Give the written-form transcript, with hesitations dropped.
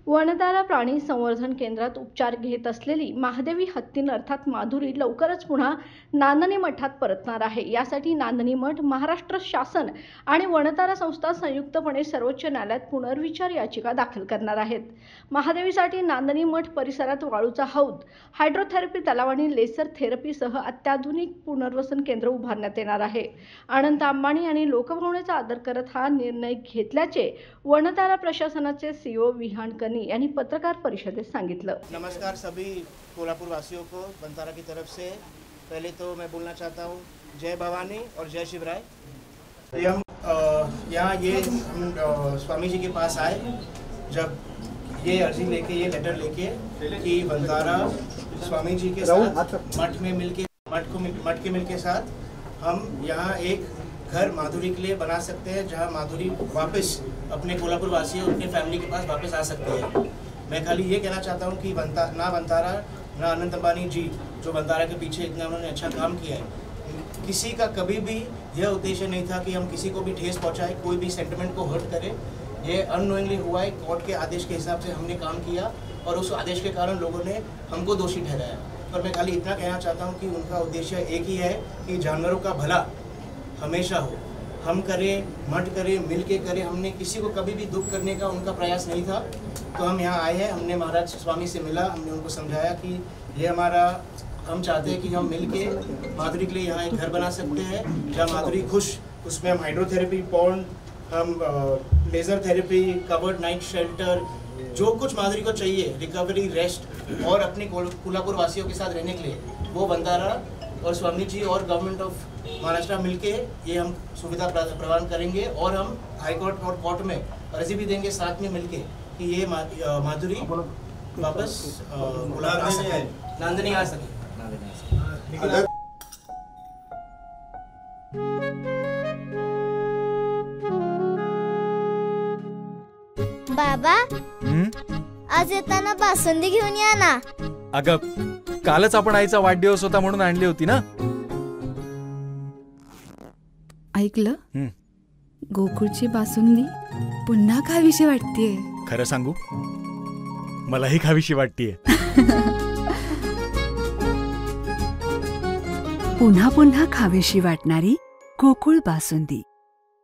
वनतारा प्राणी संवर्धन केंद्रात उपचार घेत असलेली महादेवी हत्तीन अर्थात माधुरी लवकरच पुन्हा नांदणी मठात परतणार आहे। यासाठी नांदणी मठ, महाराष्ट्र शासन आणि वनतारा संस्था संयुक्तपणे सर्वोच्च न्यायालयात पुनर्विचार याचिका दाखल करणार आहेत। महादेवीसाठी नांदणी मठ परिसरात वाळूचा हौद, हायड्रोथेरपी तलाव आणि लेसर थेरपीसह अत्याधुनिक पुनर्वसन केंद्र उभारण्यात येणार आहे। अनंत अंबानी यांनी लोकभावनेचा आदर करत हा निर्णय घेतल्याचे वनतारा प्रशासनाचे सीईओ विहान कनी यानी पत्रकार परिषदेत सांगितलं। नमस्कार सभी कोल्हापुर वासियों को वनतारा की तरफ से पहले तो मैं बोलना चाहता हूँ जय भवानी और जय शिवराय। हम यहाँ हम स्वामी जी के पास आए जब ये अर्जी लेके, ये लेटर लेके कि वनतारा स्वामी जी के साथ मठ के मिल के साथ हम यहाँ एक घर माधुरी के लिए बना सकते हैं, जहाँ माधुरी वापस अपने कोल्हापुर वासी अपने फैमिली के पास वापस आ सकते हैं। मैं खाली ये कहना चाहता हूँ कि ना वनतारा ना अनंत अंबानी जी जो वनतारा के पीछे इतना उन्होंने अच्छा काम किया है, किसी का कभी भी यह उद्देश्य नहीं था कि हम किसी को भी ठेस पहुँचाए, कोई भी सेंटिमेंट को हर्ट करे। ये अननोइंगली हुआ है, कोर्ट के आदेश के हिसाब से हमने काम किया और उस आदेश के कारण लोगों ने हमको दोषी ठहराया। पर मैं खाली इतना कहना चाहता हूँ कि उनका उद्देश्य एक ही है कि जानवरों का भला हमेशा हो। हम करें, मठ करें, मिल के करें, हमने किसी को कभी भी दुख करने का उनका प्रयास नहीं था। तो हम यहाँ आए हैं, हमने महाराज स्वामी से मिला, हमने उनको समझाया कि ये हम चाहते हैं कि हम मिल के माधुरी के लिए यहाँ एक घर बना सकते हैं जहाँ माधुरी खुश, उसमें हम हाइड्रोथेरेपी, पॉन्ड, हम laser therapy, covered night shelter, जो कुछ माधुरी को चाहिए, रिकवरी, रेस्ट और अपने कोल्हापुर वासियों के साथ रहने के लिए, वो वनतारा और स्वामी जी और गवर्नमेंट ऑफ महाराष्ट्र मिलके ये हम सुविधा प्रदान करेंगे। और हम हाई कोर्ट और कोर्ट में अर्जी भी देंगे साथ में मिलके कि ये माधुरी वापस आ सके, नांदनी आ सके। बाबा, आज येताना बासुंदी घेऊन या ना। अगं, कालच आपण आईचा वाढदिवस होता म्हणून आणली होती ना। ऐकलं, गोकुळची बासुंदी पुन्हा खावीशी वाटतेय। खरं सांगू, मलाही खावीशी वाटतेय। पुन्हा पुन्हा खावीशी वाटणारी गोकुळ बासुंदी।